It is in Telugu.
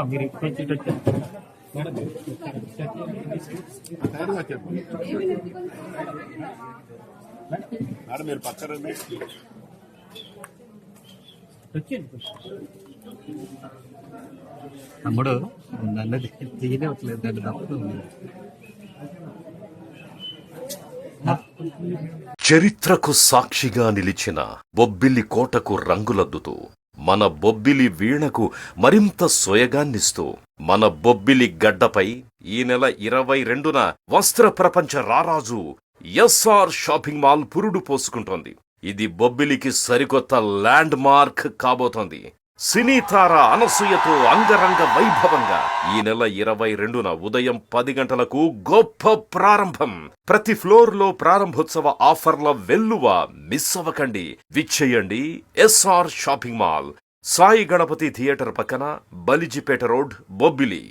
మీరు కొంచెం మేడం మీరు పక్కరండి. తమ్ముడు నన్ను తీయనివ్వట్లేదు, నన్ను తప్పుతుంది. చరిత్రకు సాక్షిగా నిలిచిన బొబ్బిలి కోటకు రంగులద్దుతూ, మన బొబ్బిలి వీణకు మరింత సోయగాన్నిస్తూ, మన బొబ్బిలి గడ్డపై ఈ నెల 22న వస్త్ర ప్రపంచ రారాజు ఎస్ఆర్ షాపింగ్ మాల్ పురుడు పోసుకుంటోంది. ఇది బొబ్బిలికి సరికొత్త ల్యాండ్ మార్క్ కాబోతోంది. సినీ తార అనసూయతో అంగరంగ వైభవంగా ఈ నెల 22న ఉదయం 10 గంటలకు గొప్ప ప్రారంభం. ప్రతి ఫ్లోర్ లో ప్రారంభోత్సవ ఆఫర్ల వెల్లువ. మిస్ అవ్వకండి. విచ్చేయండి SR shopping mall, Sai Ganapati theatre పక్కన, బలిజిపేట రోడ్, బొబ్బిలి.